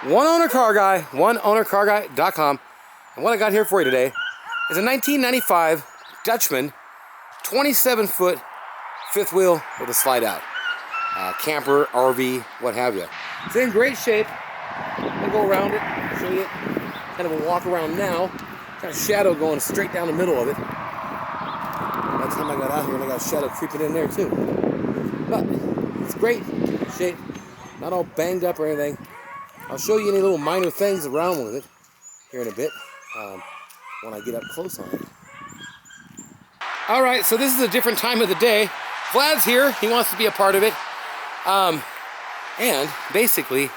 oneownercarguy.com. And what I got here for you today is a 1995 Dutchmen 27-foot fifth wheel with a slide out. Camper, RV, what have you. It's in great shape. I'm gonna go around it, show you kind of a walk around now. Got a shadow going straight down the middle of it. By the time I got out here, and I got a shadow creeping in there too. But it's great shape, not all banged up or anything. I'll show you any little minor things around with it here in a bit when I get up close on it. All right, so this is a different time of the day. Vlad's here, he wants to be a part of it. And basically,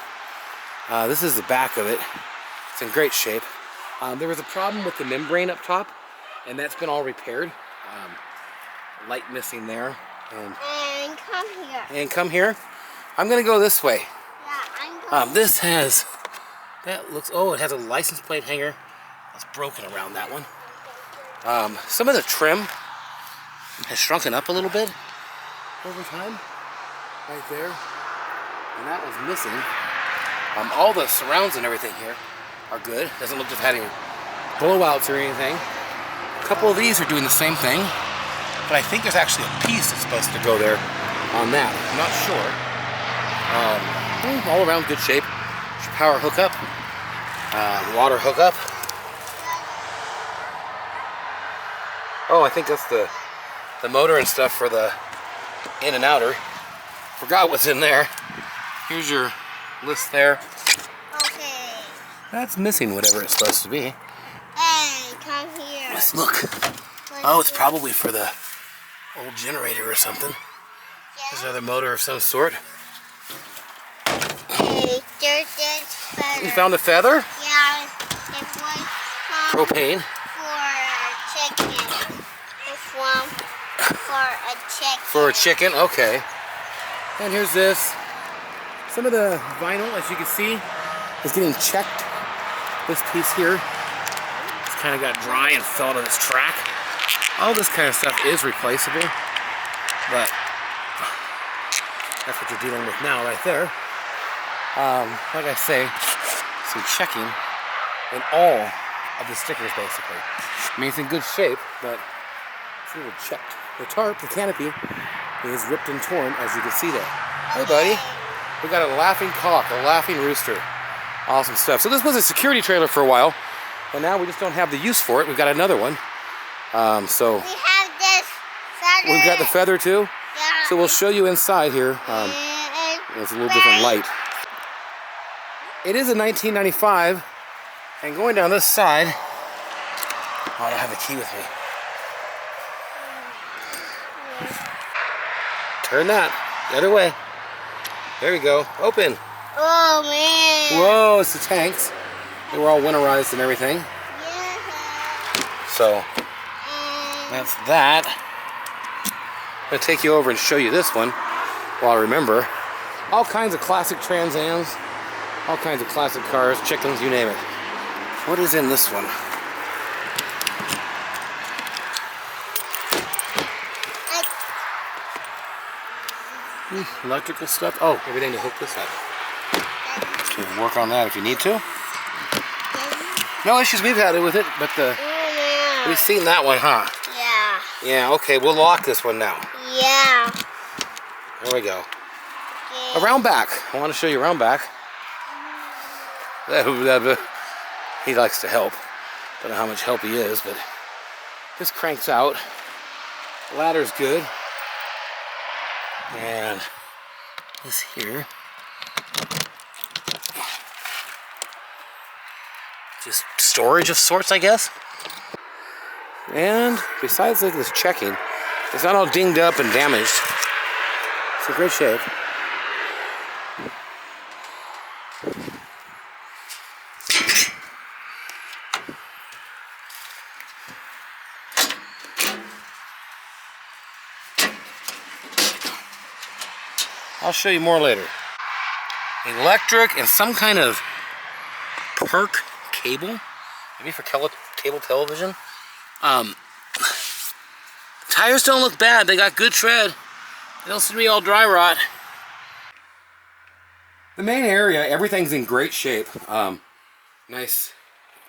this is the back of it. It's in great shape. There was a problem with the membrane up top, and that's been all repaired. Light missing there. And come here. And come here. I'm gonna go this way. Yeah, I'm going. This has, that looks, oh, it has a license plate hanger. That's broken around that one. Some of the trim has shrunken up a little bit over time, right there. And that was missing. All the surrounds and everything here are good. Doesn't look to have had any blowouts or anything. A couple of these are doing the same thing, but I think there's actually a piece that's supposed to go there on that. I'm not sure. All around good shape. Power hookup, water hookup. Oh, I think that's the motor and stuff for the in and outer. Forgot what's in there. Here's your list there. Okay. That's missing whatever it's supposed to be. Hey, come here. Let's look. Oh, it's probably for the old generator or something. There's another motor of some sort. Hey, there's this feather. You found a feather? Yeah, it was Propane. for a chicken. This one for a chicken. For a chicken, okay. And here's this. Some of the vinyl, as you can see, is getting checked. This piece here, it's kind of got dry and fell to this track. All this kind of stuff is replaceable, but that's what you're dealing with now right there. Like I say, some checking in all of the stickers basically. I mean, it's in good shape, but it's a little checked. The tarp, the canopy, is ripped and torn, as you can see there. Hey buddy, we got a laughing cock, a laughing rooster. Awesome stuff. So this was a security trailer for a while, and now we just don't have the use for it. We've got another one. So we have this feather. We've got the feather too. Yeah. So we'll show you inside here. It's a little different light. It is a 1995, and going down this side, oh, I don't have the key with me. Turn that the other way. There we go. Open. Oh man. Whoa, it's the tanks. They were all winterized and everything. Yeah. So that's that. I'm gonna take you over and show you this one while I remember. All kinds of classic Trans Ams, all kinds of classic cars, chickens, you name it. What is in this one? Electrical stuff. Oh, everything to hook this up. So you can work on that if you need to. No issues we've had it with it, but we've seen that one, huh? Yeah. Yeah, okay, we'll lock this one now. Yeah. There we go. Yeah. Around back. I want to show you around back. He likes to help. Don't know how much help he is, but this cranks out. The ladder's good. And this here, just storage of sorts, I guess. And besides like this checking, it's not all dinged up and damaged. It's in great shape. I'll show you more later. Electric and some kind of perk cable, maybe for cable television. Tires don't look bad. They got good tread. They don't seem to be all dry rot. The main area, everything's in great shape. Nice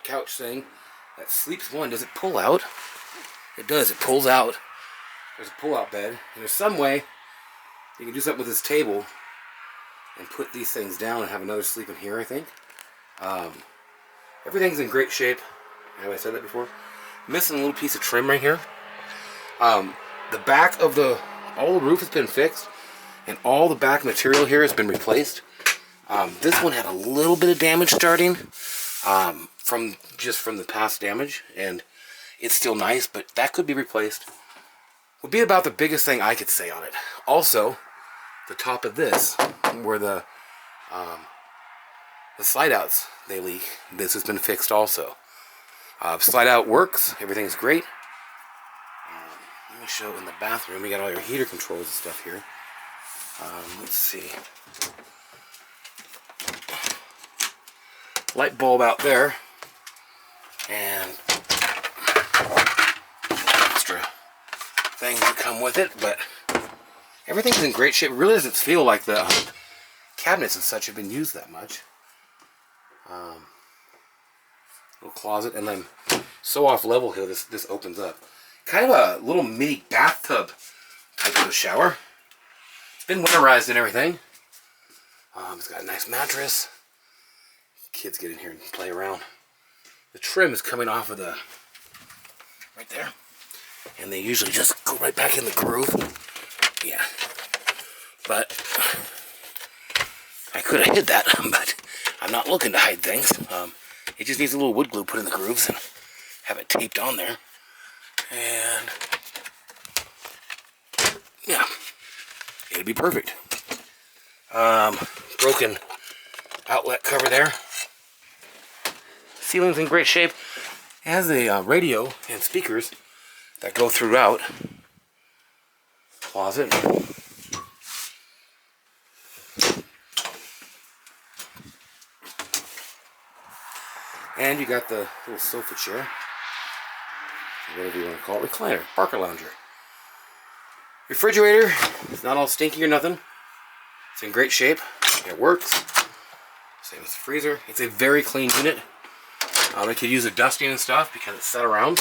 couch thing that sleeps one. Does it pull out? It does. It pulls out. There's a pull-out bed. And there's some way you can do something with this table and put these things down and have another sleep in here, I think. Everything's in great shape. Have I said that before? Missing a little piece of trim right here. The back of all the roof has been fixed, and all the back material here has been replaced. This one had a little bit of damage starting from the past damage, and it's still nice, but that could be replaced. Would be about the biggest thing I could say on it. Also, the top of this, where the slide outs they leak, this has been fixed also. Slide out works, everything's great. Let me show in the bathroom. We got all your heater controls and stuff here. Let's see. Light bulb out there, and extra things that come with it, but everything's in great shape. It really doesn't feel like the cabinets and such have been used that much. Little closet, and then so off level here, this opens up. Kind of a little mini bathtub type of a shower. It's been winterized and everything. It's got a nice mattress. Kids get in here and play around. The trim is coming off of right there, and they usually just go right back in the groove. Yeah, but I could have hid that, but I'm not looking to hide things. It just needs a little wood glue put in the grooves and have it taped on there. And yeah, it'll be perfect. Broken outlet cover there. Ceiling's in great shape. It has a radio and speakers that go throughout. Closet. And you got the little sofa chair, whatever you want to call it, recliner, Parker lounger. Refrigerator, it's not all stinky or nothing. It's in great shape. It works. Same as the freezer. It's a very clean unit. It could use a dusting and stuff because it's set around,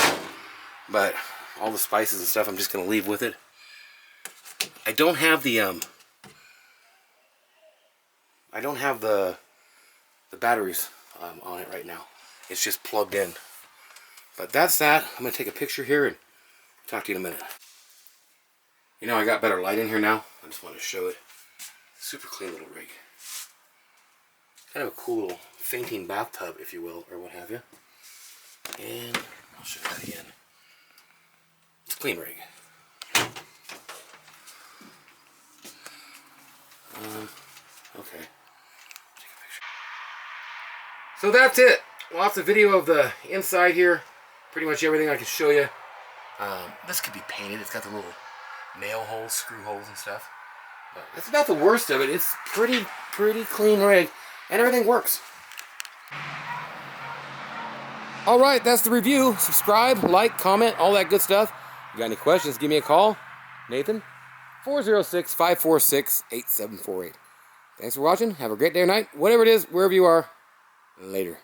but all the spices and stuff I'm just going to leave with it. I don't have the batteries on it right now. It's just plugged in. But that's that. I'm going to take a picture here and talk to you in a minute. You know, I got better light in here now. I just want to show it. Super clean little rig. Kind of a cool little fainting bathtub, if you will, or what have you. And I'll show you that again. It's a clean rig. Okay. Take a picture. So that's it. Lots of video of the inside here. Pretty much everything I can show you. This could be painted. It's got the little nail holes, screw holes and stuff. But that's about the worst of it. It's pretty clean rig, and everything works. Alright, that's the review. Subscribe, like, comment, all that good stuff. If you got any questions, give me a call. Nathan, 406-546-8748. Thanks for watching. Have a great day or night. Whatever it is, wherever you are. Later.